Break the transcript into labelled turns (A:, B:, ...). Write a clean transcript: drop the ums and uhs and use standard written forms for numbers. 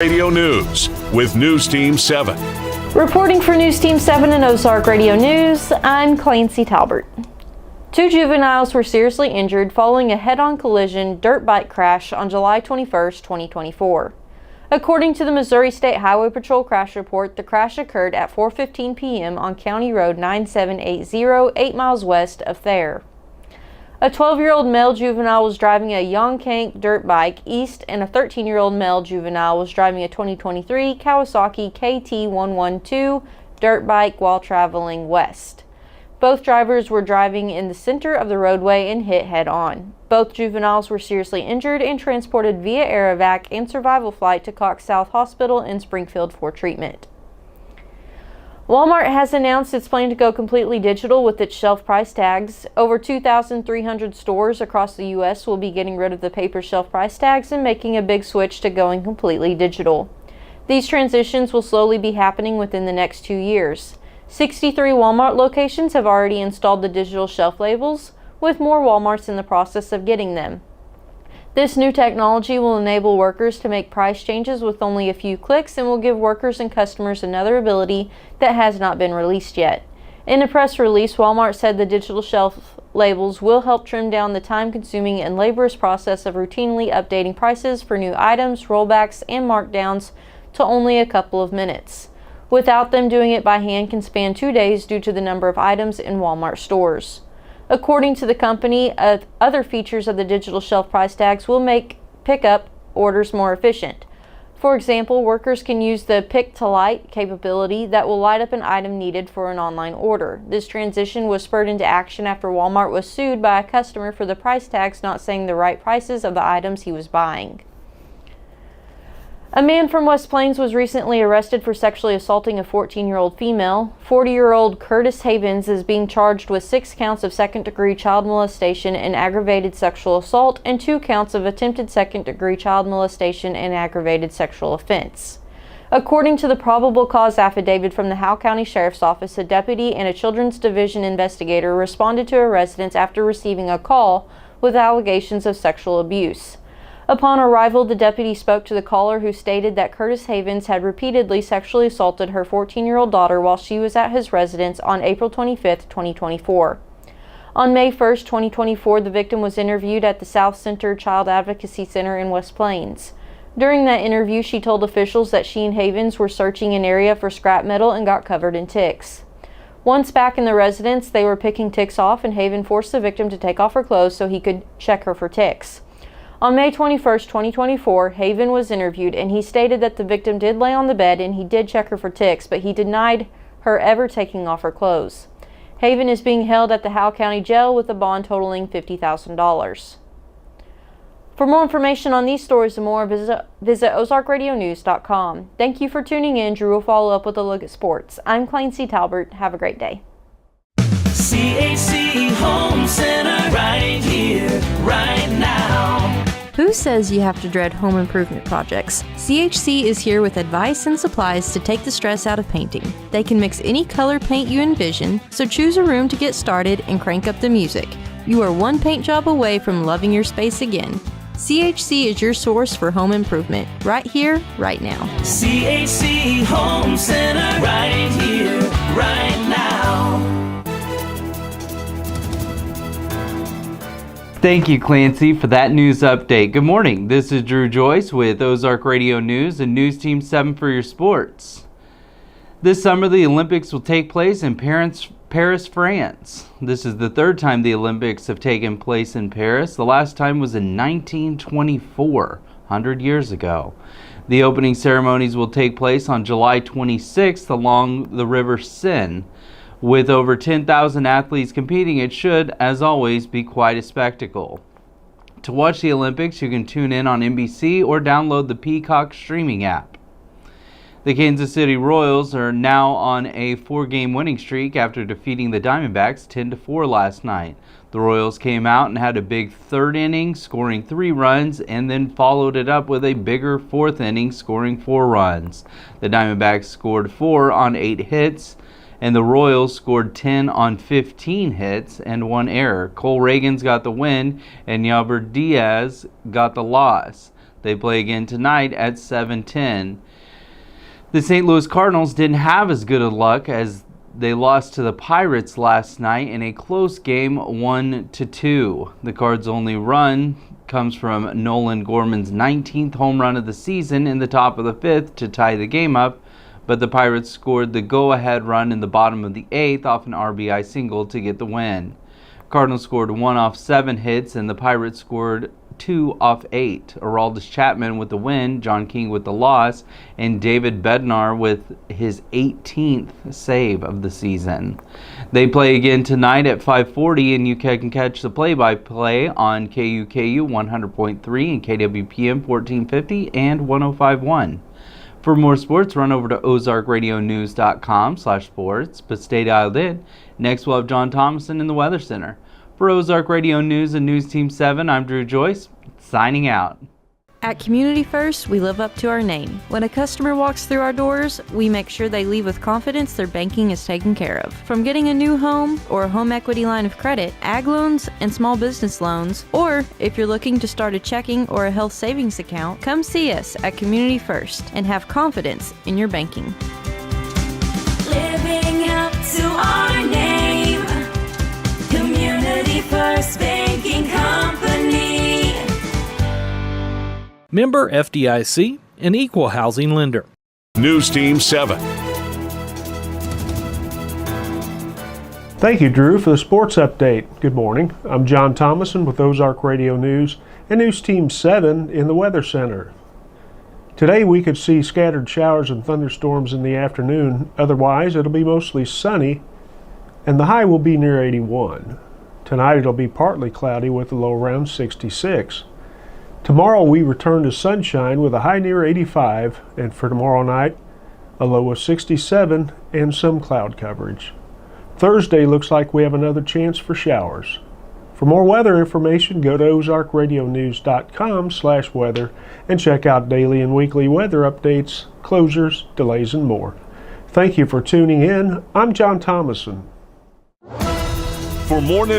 A: Radio News with News Team 7.
B: Reporting for News Team 7 and Ozark Radio News, I'm Clancy Talbert. 2 juveniles were seriously injured following a head-on collision dirt bike crash on July 21, 2024. According to the Missouri State Highway Patrol crash report, the crash occurred at 4:15 p.m. on County Road 9780, 8 miles west of Thayer. A 12-year-old male juvenile was driving a Yongkank dirt bike east, and a 13-year-old male juvenile was driving a 2023 Kawasaki KT112 dirt bike while traveling west. Both drivers were driving in the center of the roadway and hit head-on. Both juveniles were seriously injured and transported via Aerovac and survival flight to Cox South Hospital in Springfield for treatment. Walmart has announced its plan to go completely digital with its shelf price tags. Over 2,300 stores across the U.S. will be getting rid of the paper shelf price tags and making a big switch to going completely digital. These transitions will slowly be happening within the next 2 years. 63 Walmart locations have already installed the digital shelf labels, with more Walmarts in the process of getting them. This new technology will enable workers to make price changes with only a few clicks and will give workers and customers another ability that has not been released yet. In a press release, Walmart said the digital shelf labels will help trim down the time-consuming and laborious process of routinely updating prices for new items, rollbacks, and markdowns to only a couple of minutes. Without them, doing it by hand can span 2 days due to the number of items in Walmart stores. According to the company, other features of the digital shelf price tags will make pickup orders more efficient. For example, workers can use the Pick to Light capability that will light up an item needed for an online order. This transition was spurred into action after Walmart was sued by a customer for the price tags not saying the right prices of the items he was buying. A man from West Plains was recently arrested for sexually assaulting a 14-year-old female. 40-year-old Curtis Havens is being charged with 6 counts of second-degree child molestation and aggravated sexual assault and 2 counts of attempted second-degree child molestation and aggravated sexual offense. According to the probable cause affidavit from the Howe County Sheriff's Office, a deputy and a Children's Division investigator responded to a residence after receiving a call with allegations of sexual abuse. Upon arrival, the deputy spoke to the caller, who stated that Curtis Havens had repeatedly sexually assaulted her 14-year-old daughter while she was at his residence on April 25, 2024. On May 1, 2024, the victim was interviewed at the South Center Child Advocacy Center in West Plains. During that interview, she told officials that she and Havens were searching an area for scrap metal and got covered in ticks. Once back in the residence, they were picking ticks off, and Haven forced the victim to take off her clothes so he could check her for ticks. On May 21, 2024, Haven was interviewed, and he stated that the victim did lay on the bed and he did check her for ticks, but he denied her ever taking off her clothes. Haven is being held at the Howe County Jail with a bond totaling $50,000. For more information on these stories and more, visit ozarkradionews.com. Thank you for tuning in. Drew will follow up with a look at sports. I'm Clancy Talbert. Have a great day.
C: CHC Home Center, right here, right now.
B: Who says you have to dread home improvement projects? CHC is here with advice and supplies to take the stress out of painting. They can mix any color paint you envision, so choose a room to get started and crank up the music. You are one paint job away from loving your space again. CHC is your source for home improvement, right here, right now.
C: CHC Home Center, right here, right now.
D: Thank you, Clancy, for that news update. Good morning. This is Drew Joyce with Ozark Radio News and News Team 7 for your sports. This summer, the Olympics will take place in Paris, France. This is the 3rd time the Olympics have taken place in Paris. The last time was in 1924, 100 years ago. The opening ceremonies will take place on July 26th along the River Seine. With over 10,000 athletes competing, it should, as always, be quite a spectacle. To watch the Olympics, you can tune in on NBC or download the Peacock streaming app. The Kansas City Royals are now on a 4-game winning streak after defeating the Diamondbacks 10-4 last night. The Royals came out and had a big 3rd inning, scoring 3 runs, and then followed it up with a bigger 4th inning, scoring 4 runs. The Diamondbacks scored 4 on 8 hits, and the Royals scored 10 on 15 hits and 1 error. Cole Reagans got the win, and Yabber Diaz got the loss. They play again tonight at 7:10. The St. Louis Cardinals didn't have as good of luck as they lost to the Pirates last night in a close game, 1-2. The Cards' only run comes from Nolan Gorman's 19th home run of the season in the top of the 5th to tie the game up, but the Pirates scored the go-ahead run in the bottom of the 8th off an RBI single to get the win. Cardinals scored 1 off 7 hits, and the Pirates scored 2 off 8. Aroldis Chapman with the win, John King with the loss, and David Bednar with his 18th save of the season. They play again tonight at 5:40, and you can catch the play-by-play on KUKU 100.3 and KWPM 1450 and 105.1. For more sports, run over to ozarkradionews.com/sports, but stay dialed in. Next, we'll have John Thomason in the Weather Center. For Ozark Radio News and News Team 7, I'm Drew Joyce, signing out.
B: At Community First, we live up to our name. When a customer walks through our doors, we make sure they leave with confidence their banking is taken care of. From getting a new home or a home equity line of credit, ag loans, and small business loans, or if you're looking to start a checking or a health savings account, come see us at Community First and have confidence in your banking.
C: Living up to our name, Community First Banking Company.
E: Member FDIC, an equal housing lender.
A: News Team 7.
F: Thank you, Drew, for the sports update. Good morning. I'm John Thomason with Ozark Radio News and News Team 7 in the Weather Center. Today we could see scattered showers and thunderstorms in the afternoon. Otherwise, it'll be mostly sunny and the high will be near 81. Tonight it'll be partly cloudy with a low around 66. Tomorrow we return to sunshine with a high near 85, and for tomorrow night, a low of 67 and some cloud coverage. Thursday looks like we have another chance for showers. For more weather information, go to ozarkradionews.com/weather and check out daily and weekly weather updates, closures, delays, and more. Thank you for tuning in. I'm John Thomason.
A: For more news